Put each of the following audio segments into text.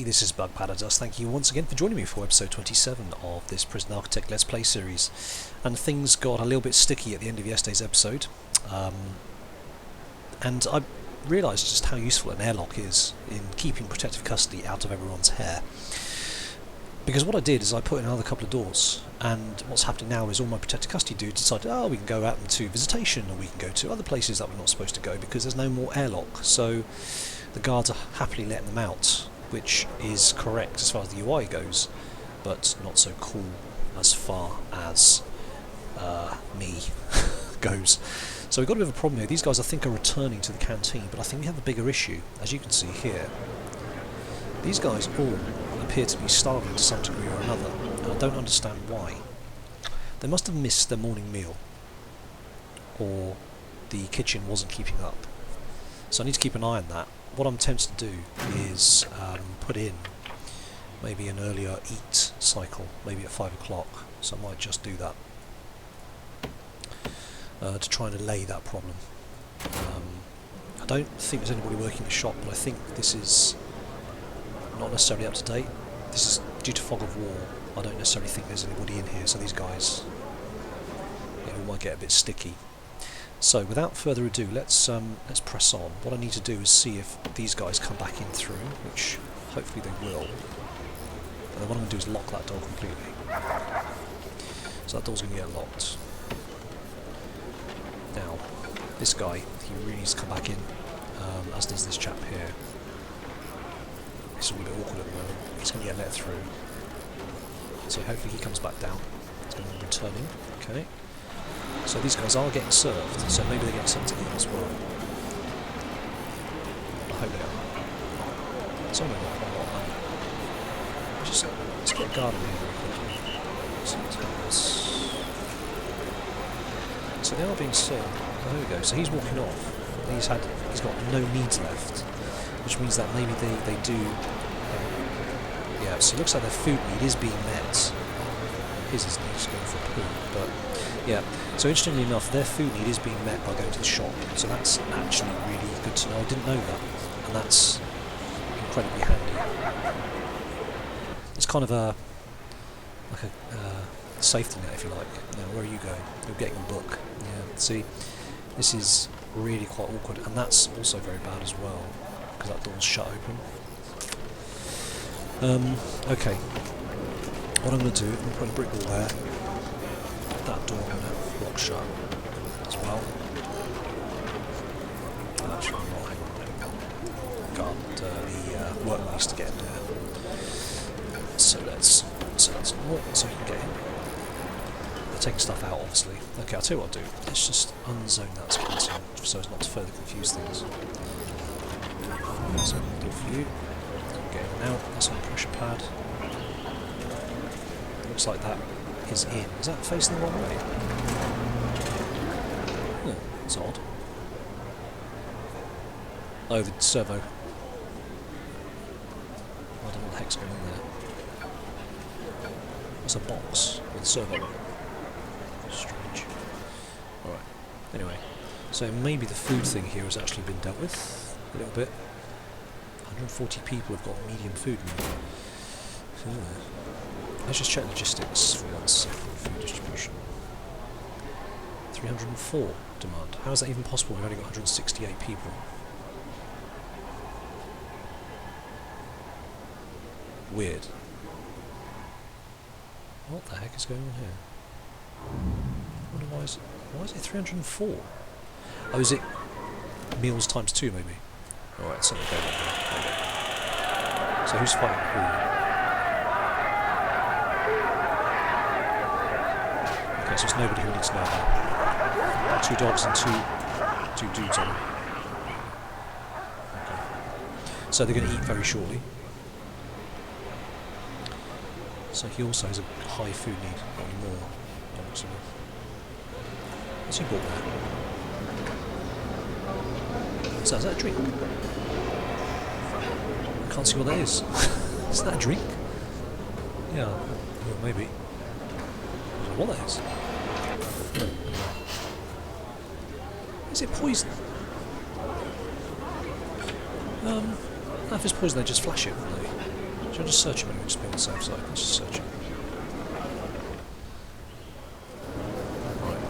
this is BugPowderDust. Thank you once again for joining me for episode 27 of this Prison Architect Let's Play series. And things got a little bit sticky at the end of yesterday's episode. And I realised just how useful an airlock is in keeping protective custody out of everyone's hair. Because what I did is I put in another couple of doors, and what's happening now is all my protective custody dudes decided, oh, we can go out into visitation, or we can go to other places that we're not supposed to go because there's no more airlock. So the guards are happily letting them out, which is correct as far as the UI goes, but not so cool as far as me goes. So we've got a bit of a problem here. These guys I think are returning to the canteen, but I think we have a bigger issue. As you can see here, these guys all appear to be starving to some degree or another, and I don't understand why. They must have missed their morning meal, or the kitchen wasn't keeping up. So I need to keep an eye on that. What I'm tempted to do is put in maybe an earlier eat cycle, maybe at 5 o'clock, so I might just do that to try and allay that problem. I don't think there's anybody working the shop, but I think this is not necessarily up to date. This is due to fog of war. I don't necessarily think there's anybody in here, so these guys, we might get a bit sticky. So without further ado, let's press on. What I need to do is see if these guys come back in through, which hopefully they will. And then what I'm going to do is lock that door completely. So that door's going to get locked. Now, this guy, he really needs to come back in, as does this chap here. It's a little bit awkward at the moment. He's going to get let through. So hopefully he comes back down. He's going to return in. Okay. So these guys are getting served, so maybe they're getting something to eat as well. I hope they are. It's only got quite a lot of money. Let's get a guard in here very quickly. So let's get this. So they are being served. Oh, there we go. So he's walking off. He's got no needs left, which means that maybe they do. Yeah. So it looks like their food need is being met. His is needs going for a poo, but yeah. So interestingly enough, their food need is being met by going to the shop. So that's actually really good to know. I didn't know that, and that's incredibly handy. It's kind of a safety net, if you like. Now, where are you going? You're getting a book. Yeah. See, this is really quite awkward, and that's also very bad as well because that door's shut open. Okay. What I'm going to do, I'm going to put a brick wall there. That door I'm going to lock shut as well. Actually, not. Hang on. God, the workman needs to get in there. So let's lock so you can get in. They're taking stuff out, obviously. Okay, I'll tell you what I'll do. Let's just unzone that skeleton so as not to further confuse things. So I'll do for you. Get in and out. That's on the pressure pad. Looks like that is in. Is that facing the wrong way? Oh, that's odd. Oh, the servo. I don't know what the heck's going on there. That's a box with a servo. Strange. Alright. Anyway. So maybe the food thing here has actually been dealt with a little bit. 140 people have got medium food now. Let's just check logistics for 1 second. Food distribution. 304 demand. How is that even possible? We've only got 168 people. Weird. What the heck is going on here? I wonder why is it 304? Oh, is it meals times 2 maybe? Alright, something going on there. So who's fighting who? Okay, so it's nobody who needs to know about. 2 dogs and two dudes on it. Okay. So they're going to eat very shortly. So he also has a high food need, not anymore. What's he bought there? So is that a drink? I can't see what that is. Is that a drink? Yeah, well, maybe. I don't know what that is. Is it poison? If it's poison, they just flash it, wouldn't they? Should I just search him anyway, just be on the safe side? Let's just search him. Right.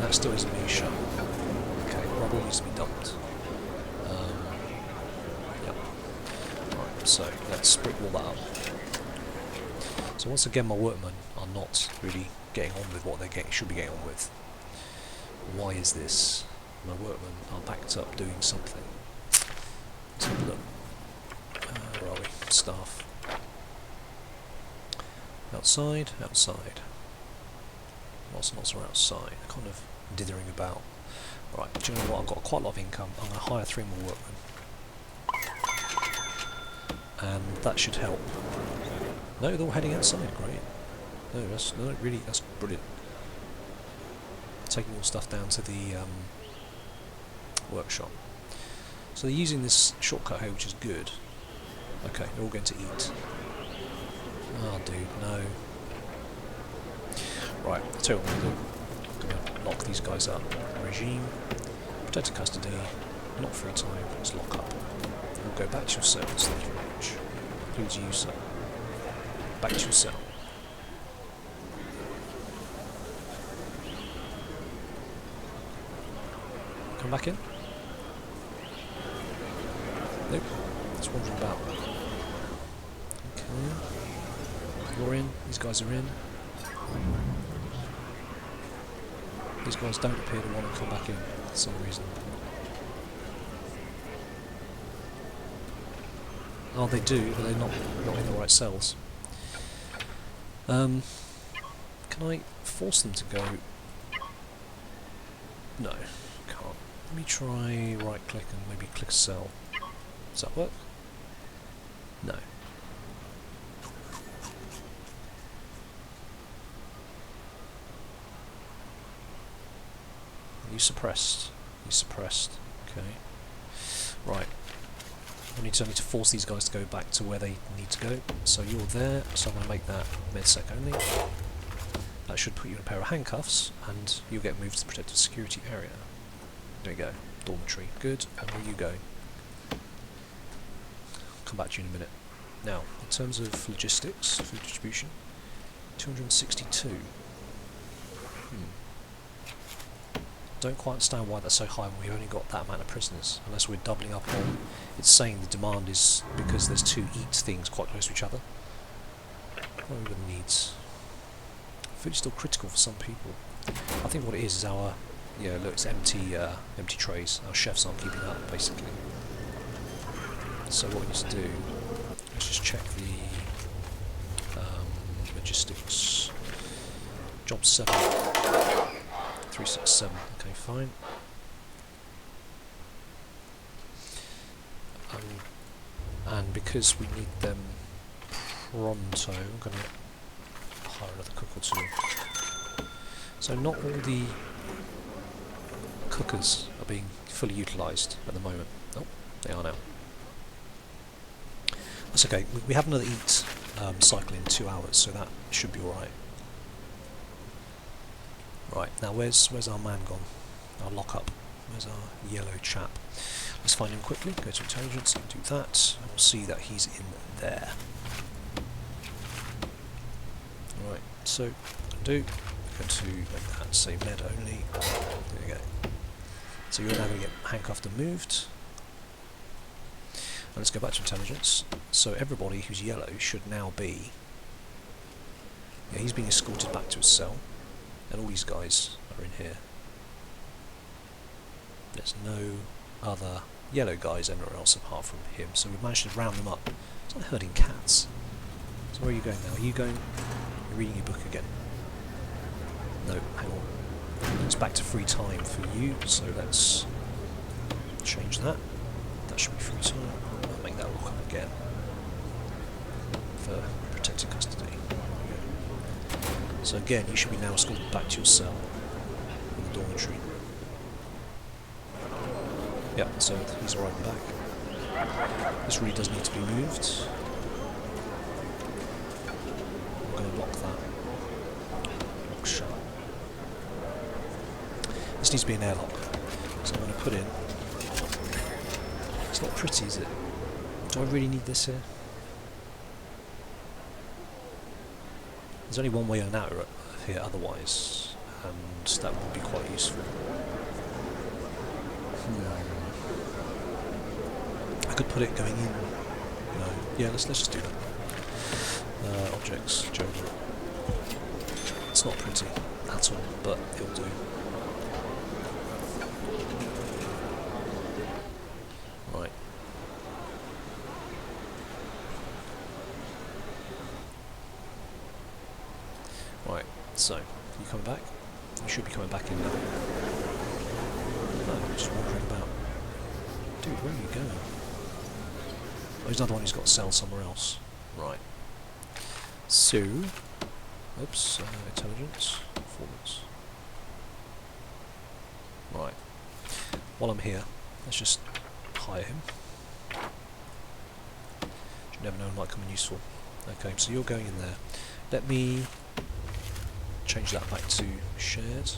That still isn't being shut. Okay, rubble needs to be dumped. Yep. Right, so let's brick wall that up. So once again my workmen are not really getting on with what they should be getting on with. Why is this? My workmen are backed up doing something. Let's have a look. Where are we? Staff. Outside, outside. Lots and lots are outside, kind of dithering about. Right, do you know what? I've got quite a lot of income. I'm going to hire 3 more workmen. And that should help. No, they're all heading outside, great. No, that's brilliant. Taking all stuff down to the workshop. So they're using this shortcut here, which is good. Okay, they're all going to eat. Oh, dude, no. Right, I'll tell you what I'm going to do. I'm going to lock these guys up. Regime, protected custody, not free time, let's lock up. We'll go back to your cell, thank you very much. Includes you, sir. Back to your cell. Come back in. Nope. It's wandering about. Okay. You're in. These guys are in. These guys don't appear to want to come back in for some reason. Oh, they do, but they're not in the right cells. Can I force them to go? No, can't. Let me try right click and maybe click a cell. Does that work? No. Are you suppressed? You're suppressed. Okay. Right. I need to force these guys to go back to where they need to go. So you're there, so I'm going to make that medsec only. That should put you in a pair of handcuffs, and you'll get moved to the protected security area. There you go. Dormitory. Good. And where are you going? I'll come back to you in a minute. Now, in terms of logistics, food distribution, 262. Don't quite understand why that's so high when we've only got that amount of prisoners, unless we're doubling up on. It's saying the demand is because there's 2 eat things quite close to each other. What are the needs? Food's still critical for some people. I think what it is our, yeah, look, it's empty trays. Our chefs aren't keeping up, basically. So what we need to do, let's just check the logistics. Job 7. 367. Okay, fine. And because we need them pronto, I'm going to hire another cook or 2. So not all the cookers are being fully utilised at the moment. Oh, they are now. That's okay. We have another eat cycle in 2 hours, so that should be alright. Right, now where's our man gone? Our lock-up. Where's our yellow chap? Let's find him quickly, go to intelligence and do that, and we'll see that he's in there. Right, so go to make that say med only. There you go. So you're now going to get handcuffed and moved. And let's go back to intelligence. So everybody who's yellow should now be... Yeah, he's being escorted back to his cell. And all these guys are in here. There's no other yellow guys anywhere else apart from him, so we've managed to round them up. It's like herding cats. So where are you going now? Are you going... You're reading your book again. No, hang on. It's back to free time for you, so let's change that. That should be free time. I'll make that look up again. For protected custody. So again, you should be now escorted back to your cell in the dormitory. Yeah, so he's arriving back. This really does need to be moved. I'm going to lock that. Lock shut. This needs to be an airlock. So I'm going to put in... It's not pretty, is it? Do I really need this here? There's only one way in and out here otherwise, and that would be quite useful. I could put it going in. No. Yeah, let's just do that. Objects, journal. It's not pretty at all, but it'll do. Right. Right, so, you coming back? You should be coming back in now. No, just wandering about. Dude, where are you going? Oh, he's another one who's got to sell somewhere else. Right. So, oops, intelligence, performance. Right. While I'm here, let's just hire him. You never know, it might come in useful. Okay, so you're going in there. Let me change that back to shared.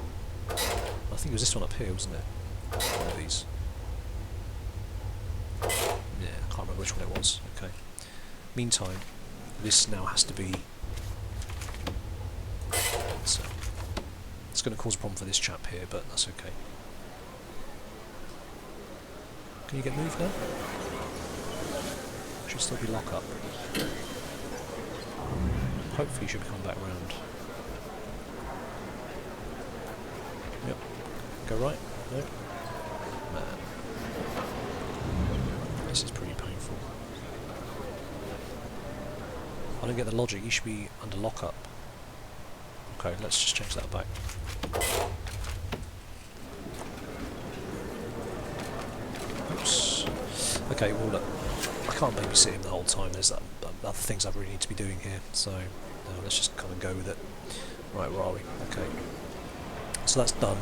I think it was this one up here, wasn't it? One of these. Yeah, I can't remember which one it was. Okay. Meantime, this now has to be. So it's going to cause a problem for this chap here, but that's okay. Can you get moved now? Should still be lock up. Hopefully, you should be coming back round. Yep. Go right. No. Man. This is pretty painful. I don't get the logic. You should be under lock-up. Okay, let's just change that back. Oops. Okay, well look, I can't babysit him the whole time. There's other things I really need to be doing here. So let's just kind of go with it. Right, where are we? Okay. So that's done.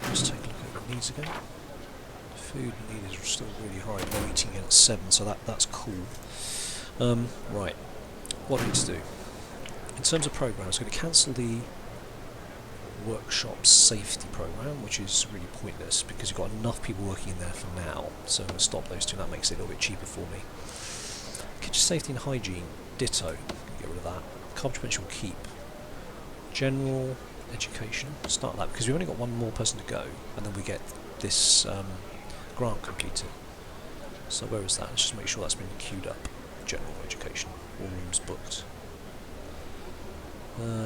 Let's take a look at what it needs again. Food needed is still really high. Low eating in at 7, so that's cool. Right, what do I need to do? In terms of programs, I'm going to cancel the workshop safety program, which is really pointless because you've got enough people working in there for now. So I'm going to stop those two, and that makes it a little bit cheaper for me. Kitchen safety and hygiene, ditto. Get rid of that. Carpentry bench will keep. General education, start that because we've only got one more person to go, and then we get this grant completed. So where is that? Let's just make sure that's been queued up. General education, all rooms booked.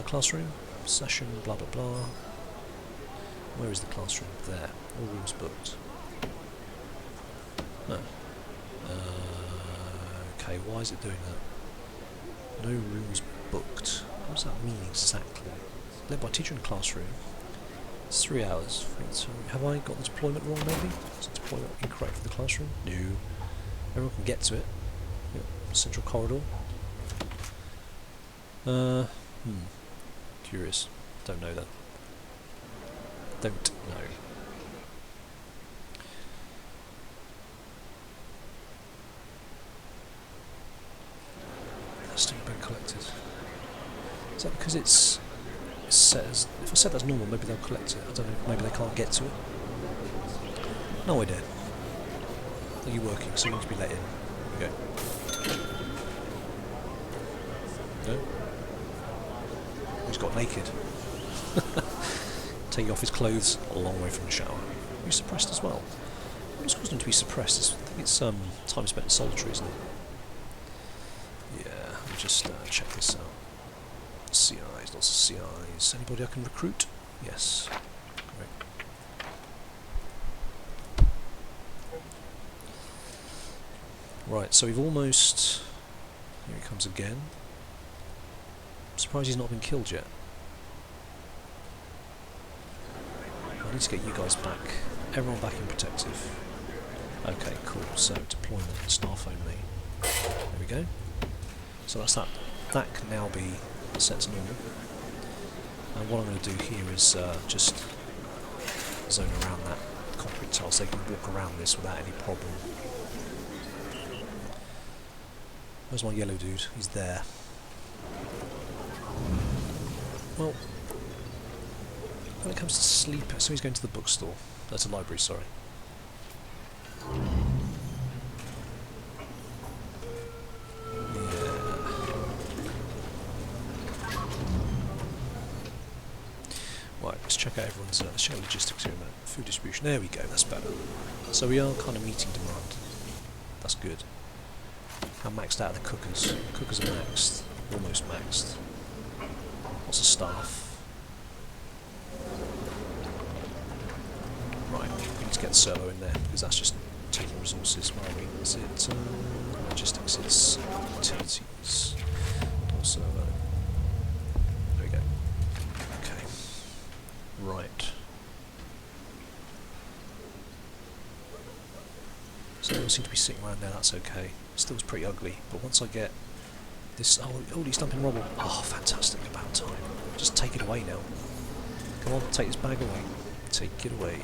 Classroom, session, blah blah blah. Where is the classroom? There. All rooms booked. No. Okay, why is it doing that? No rooms booked. What does that mean exactly? Led by teacher in classroom. It's 3 hours. Have I got the deployment wrong maybe? Is the deployment incorrect for the classroom? No. Everyone can get to it. Yep. Central corridor. Curious. Don't know that. Don't know. That's still been collected. Is that because it's set as... If I said that's normal, maybe they'll collect it. I don't know, maybe they can't get to it. No idea. Are you working? So you need to be let in. There we go. No? He's got naked. Taking off his clothes a long way from the shower. Are you suppressed as well? What's caused him to be suppressed? I think it's time spent in solitary, isn't it? Yeah, let me just check this out. CIs, lots of CIs. Anybody I can recruit? Yes. Great. Right, so we've almost... Here he comes again. I'm surprised he's not been killed yet. I need to get you guys back. Everyone back in protective. Okay, cool. So deployment, staff only. There we go. So that's that. That can now be set to normal. And what I'm going to do here is just zone around that concrete tile so they can walk around this without any problem. Where's my yellow dude? He's there. Well, when it comes to sleep, so he's going to the bookstore. That's a library, sorry. check out everyone's let's check logistics here a minute. Food distribution, there we go, that's better. So we are kind of meeting demand. That's good. How maxed out are the cookers? Cookers are maxed, almost maxed. Lots of staff. Right, we need to get the servo in there because that's just taking resources. Where are we? Is it logistics? It's utilities. Or servo. There we go. Okay. Right. So they all seem to be sitting around there, that's okay. Still it's pretty ugly, but once I get this... Oh, he's dumping rubble. Oh, fantastic, about time. Just take it away now. Come on, take this bag away. Take it away.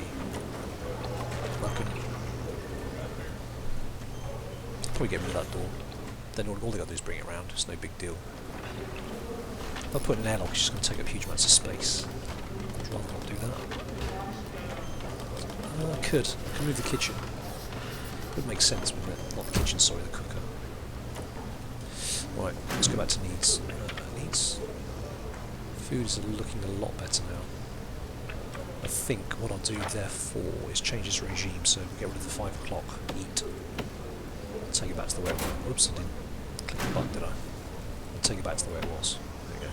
Welcome. Probably get rid of that door. Then all they got to do is bring it around, it's no big deal. If I put an airlock, it's just going to take up huge amounts of space. I'd rather not do that. I could move the kitchen. Would make sense, wouldn't it? Not the kitchen, sorry, the cooker. Right, let's go back to needs. Needs. Food is looking a lot better now. I think what I'll do therefore is change this regime, so get rid of the 5 o'clock eat. I'll take it back to the way it was. Oops, I didn't click the button, did I? I'll take it back to the way it was. There you go.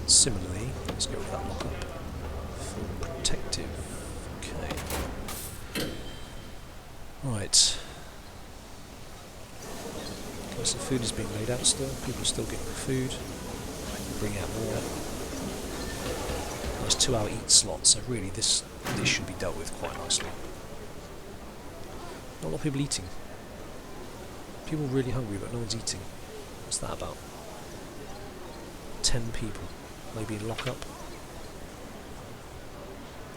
Similarly, let's get rid of that lockup. Full protective. Okay. Right. Okay, so food is being laid out still. People are still getting food. Bring out more. Nice 2-hour eat slot, so really this should be dealt with quite nicely. Not a lot of people eating. People are really hungry, but no one's eating. What's that about? 10 people. Maybe in lockup?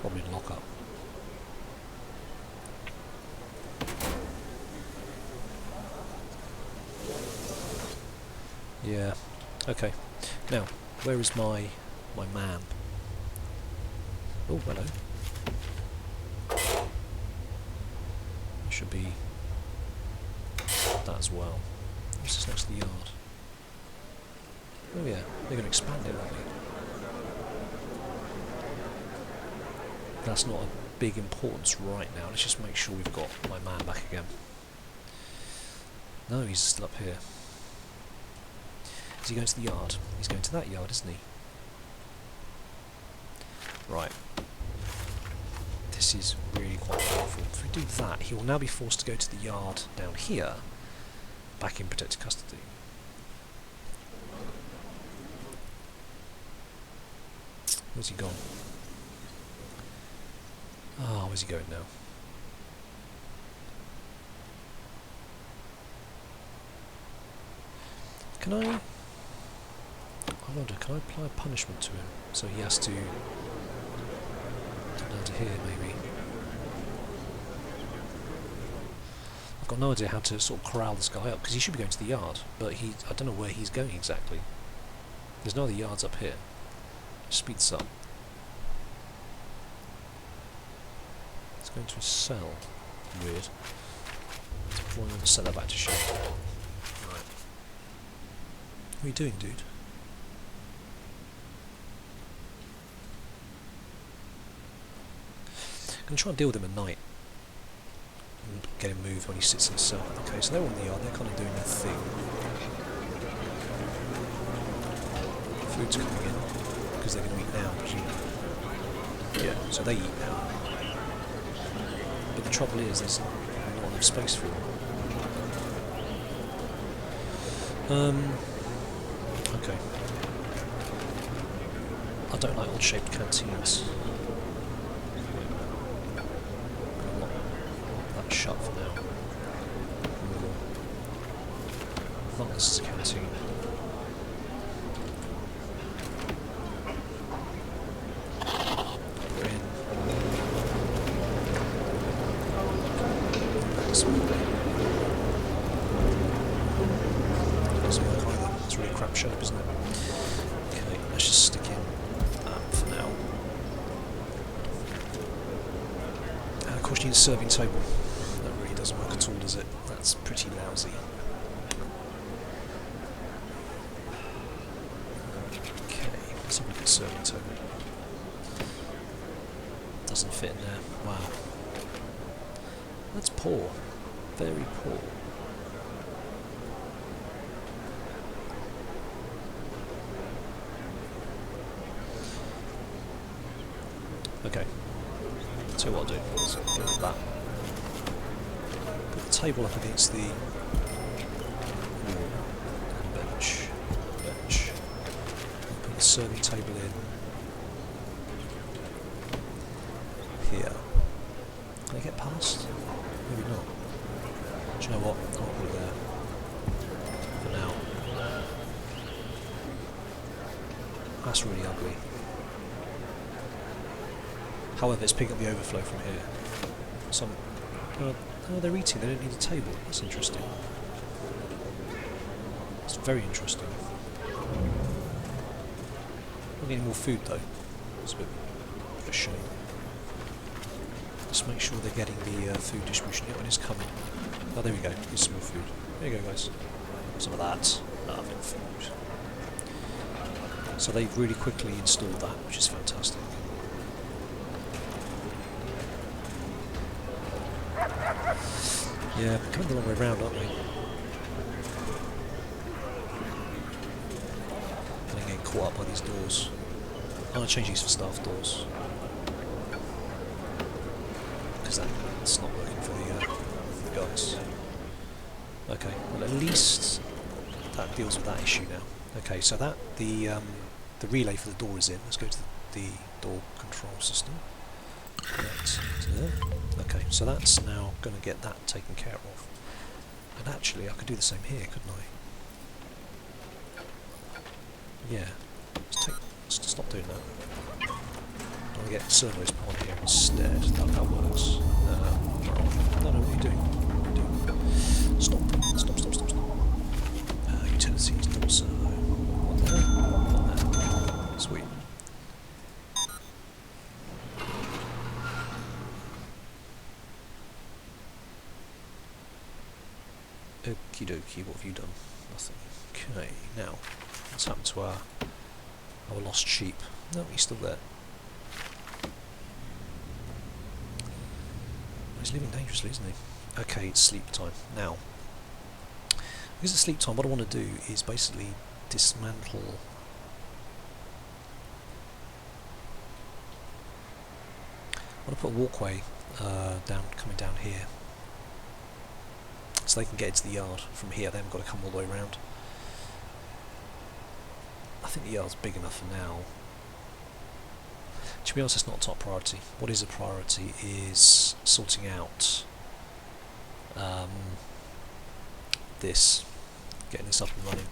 Probably in lockup. Yeah. Okay. Now, where is my man? Oh, hello. Should be that as well. This is next to the yard. Oh yeah, they're going to expand it, aren't they? That's not a big importance right now. Let's just make sure we've got my man back again. No, he's still up here. Is he going to the yard? He's going to that yard, isn't he? Right. This is really quite powerful. If we do that, he will now be forced to go to the yard down here, back in protected custody. Where's he gone? Ah, where's he going now? Can I wonder, can I apply a punishment to him? So he has to come down to here, maybe. I've got no idea how to sort of corral this guy up, because he should be going to the yard, but I don't know where he's going exactly. There's no other yards up here. Speed this up. It's going to a cell. Weird. I'm going to set that back to shape. Right. What are you doing, dude? I'm going to try and deal with him at night. And get him moved when he sits in his cell. Okay, so they're all in the yard, they're kind of doing their thing. Food's coming in, because they're going to eat now, presumably. Yeah, so they eat now. But the trouble is, there's not enough space for them. Okay. I don't like odd-shaped canteens. Shut for now. As long as it's a canteen. We're in. Doesn't work either. It's really crap shape, isn't it? Okay, let's just stick in for now. And of course you need a serving table. Doesn't work at all, does it? That's pretty lousy. Okay, let's have a look at serving table. doesn't fit in there. Wow. That's poor. Very poor. Okay. So what I'll do is go with that. Put the table up against the wall. Bench. Bench. Put the serving table in here. Can I get past? Maybe not. Do you know what? I'll put it there. For now. That's really ugly. However, it's picking up the overflow from here. Some. Oh, they're eating. They don't need a table. That's interesting. It's very interesting. Not getting more food though. It's a bit of a shame. Let's make sure they're getting the food distribution. Yeah, when it's coming. Oh, there we go. Here's some more food. There you go, guys. Some of that. Loving food. So they've really quickly installed that, which is fantastic. Yeah, we're coming the long way round, aren't we? And I'm getting caught up by these doors. I'm going to change these for staff doors. Because that's not working for the guys. Okay, well at least that deals with that issue now. Okay, so that the relay for the door is in. Let's go to the door control system. That's there. Okay, so that's now going to get that taken care of. And actually, I could do the same here, couldn't I? Yeah. Let's stop doing that. I'm going to get servos put on here instead. That works. No, what are you doing? What are you doing? Stop. Utilities, door servo. One there. Sweet. Okie dokie, what have you done? Nothing. Okay, now, what's happened to our lost sheep? No, he's still there. He's living dangerously, isn't he? Okay, it's sleep time. Now, because it's sleep time, what I want to do is basically dismantle I want to put a walkway coming down here. So they can get into the yard from here. They haven't got to come all the way around. I think the yard's big enough for now. To be honest, it's not a top priority. What is a priority is sorting out getting this up and running.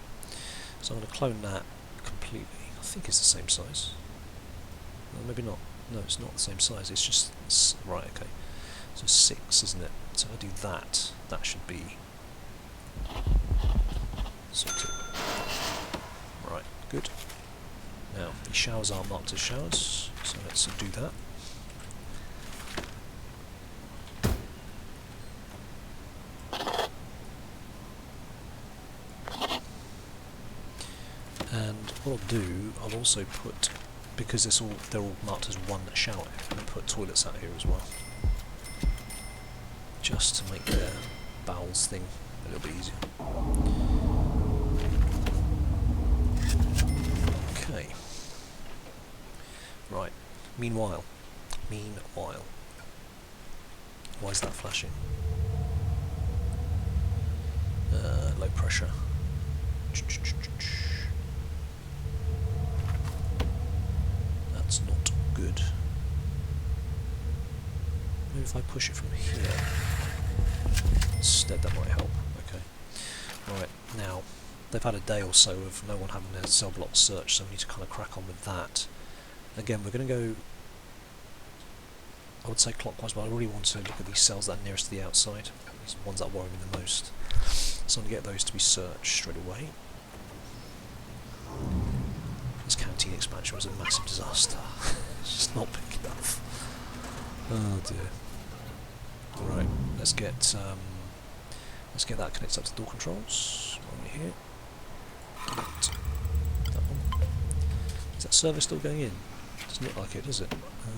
So I'm going to clone that completely. I think it's the same size. Well, maybe not. No, it's not the same size. It's just right. Okay. So 6, isn't it? So if I do that, that should be sorted. Right, good. Now, the showers are marked as showers, so let's do that. And what I'll do, I'll also put, because they're all marked as one shower, I'm going to put toilets out here as well. Just to make their bowels thing a little bit easier. Okay. Right. Meanwhile. Why is that flashing? Low pressure. That's not good. Maybe if I push it from here instead, that might help. Okay. Right, now they've had a day or so of no one having their cell block search, so we need to kind of crack on with that. Again, we're going to go, I would say clockwise, but I really want to look at these cells that are nearest to the outside. These are the ones that worry me the most. So I'm going to get those to be searched straight away. This canteen expansion was a massive disaster. It's just not big enough. Oh dear. Right, let's get that connected up to door controls. Over here. That one. Is that server still going in? It's Doesn't look like it, does it?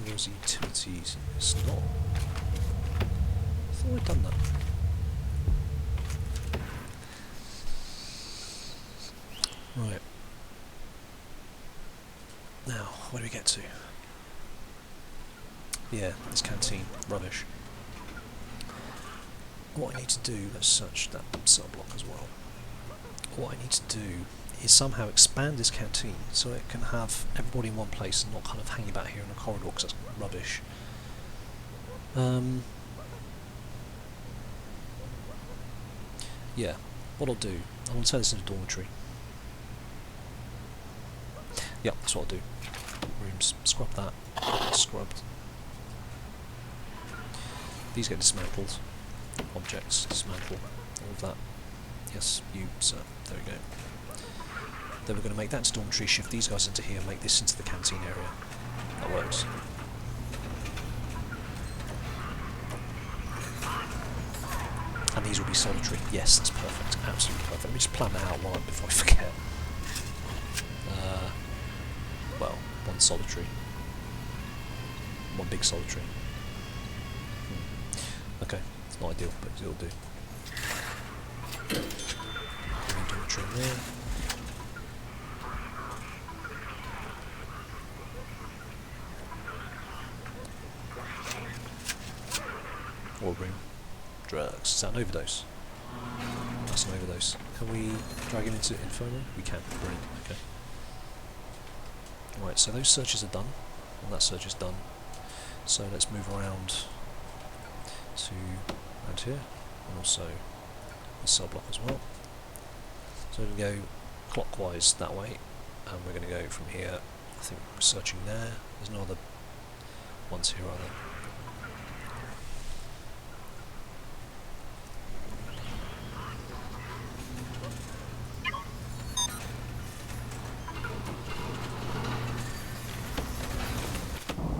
There's utilities. It's not. I thought I'd done that. Right. Now, where do we get to? Yeah, this canteen. Rubbish. What I need to do, let's search that cell block as well. What I need to do is somehow expand this canteen so it can have everybody in one place and not kind of hanging about here in a corridor, because that's rubbish. Yeah, what I'll do, I want to turn this into a dormitory. Yeah, that's what I'll do. Rooms, scrub that, scrubbed. These get dismantled. Objects, dismantle, all of that. Yes, you, sir. There we go. Then we're going to make that into dormitory, shift these guys into here, make this into the canteen area. That works. And these will be solitary. Yes, that's perfect. Absolutely perfect. Let me just plan that out before I forget. Well, one solitary. One big solitary. Okay, it's not ideal, but it'll do. Dormitory there. Or room. Drugs. Is that an overdose? That's an overdose. Can we drag him into infirmary? We can. Brilliant. Okay. Right, so those searches are done, and that search is done. So let's move around to around here, and also the cell block as well. So we're going to go clockwise that way, and we're going to go from here. I think we're searching there. There's no other ones here, are there?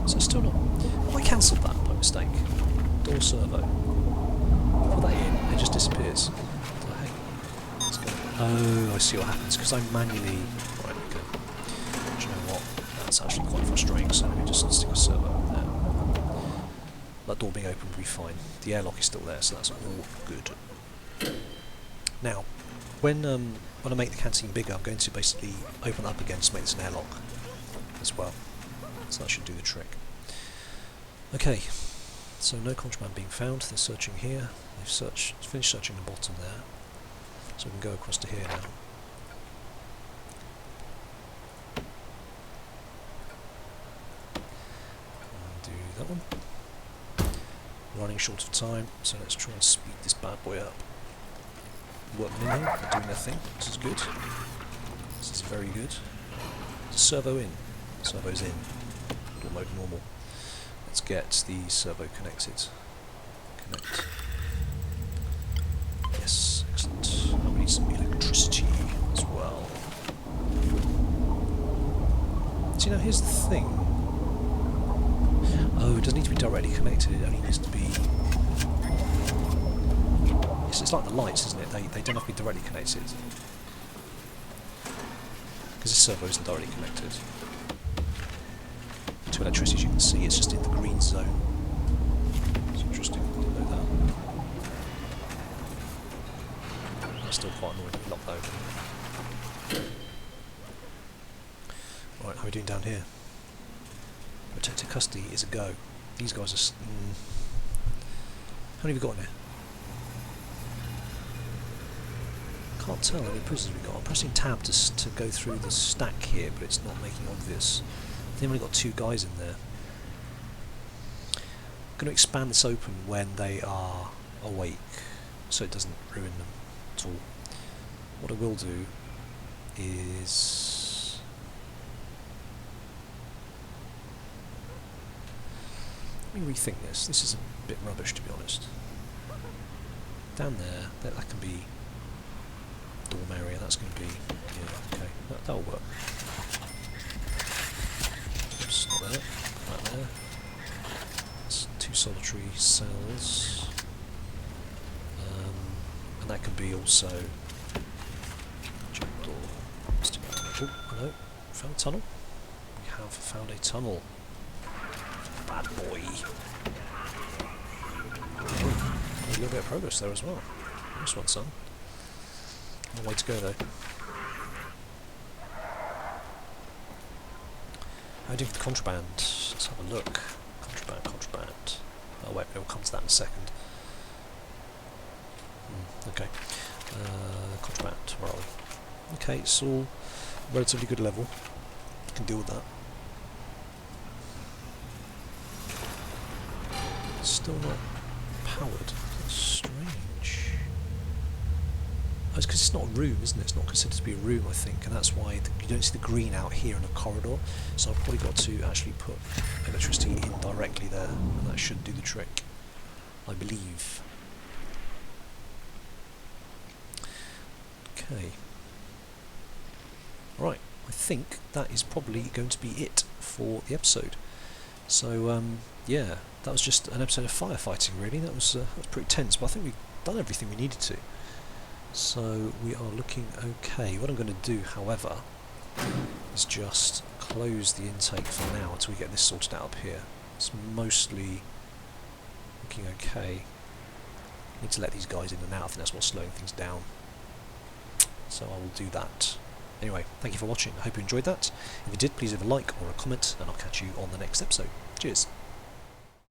So still not. Oh, I cancelled that by mistake. Door servo. Put that in, it just disappears. What the heck? Let's go. Oh, I see what happens, because I manually. Right, okay. Do you know what? That's actually quite frustrating, so let me just stick a servo there. That door being open will be fine. The airlock is still there, so that's all good. Now, when I make the canteen bigger, I'm going to basically open it up again to make this an airlock as well. So that should do the trick. Okay, so no contraband being found. They're searching here. They've finished searching the bottom there. So we can go across to here now. And do that one. Running short of time, so let's try and speed this bad boy up. Workmen in here, they're doing their thing. This is good. This is very good. Servo in. Servo's in. Door mode normal. Let's get the servo connected. Connect. Yes, excellent. And we need some electricity as well. So now here's the thing. Oh, it doesn't need to be directly connected, it only needs to be... It's like the lights, isn't it? They don't have to be directly connected. Because this servo isn't directly connected to electricity, as you can see, it's just in the green zone. It's interesting, I didn't know that. That's still quite annoying to be locked open. Right, how are we doing down here? Protected custody is a go. These guys are... How many have we got in here? Can't tell how many prisoners we've got. I'm pressing tab to go through the stack here, but it's not making obvious. They've only got 2 guys in there. I'm going to expand this open when they are awake, so it doesn't ruin them at all. What I will do is... Let me rethink this. This is a bit rubbish, to be honest. Down there, that can be dorm area. That's going to be... Yeah, okay, that'll work. Oops, not there. Right there. That's 2 solitary cells. And that can be also... Jump door. Oh, hello. Found a tunnel. We have found a tunnel. Bad boy. Oh, a little bit of progress there as well. Nice one, son. No way to go though. How do you do for the contraband? Let's have a look. Contraband. Oh wait, we'll come to that in a second. Okay. Contraband, where are we? Okay, it's all relatively good level. Can deal with that. Still not powered. That's strange. Oh, it's because it's not a room, isn't it? It's not considered to be a room, I think, and that's why you don't see the green out here in a corridor. So I've probably got to actually put electricity in directly there, and that should do the trick, I believe. Okay. Right, I think that is probably going to be it for the episode. So, yeah, that was just an episode of firefighting, really. That was pretty tense, but I think we've done everything we needed to. So, we are looking okay. What I'm going to do, however, is just close the intake for now until we get this sorted out up here. It's mostly looking okay. Need to let these guys in and out, I think that's what's slowing things down. So I will do that. Anyway, thank you for watching. I hope you enjoyed that. If you did, please leave a like or a comment, and I'll catch you on the next episode. Cheers.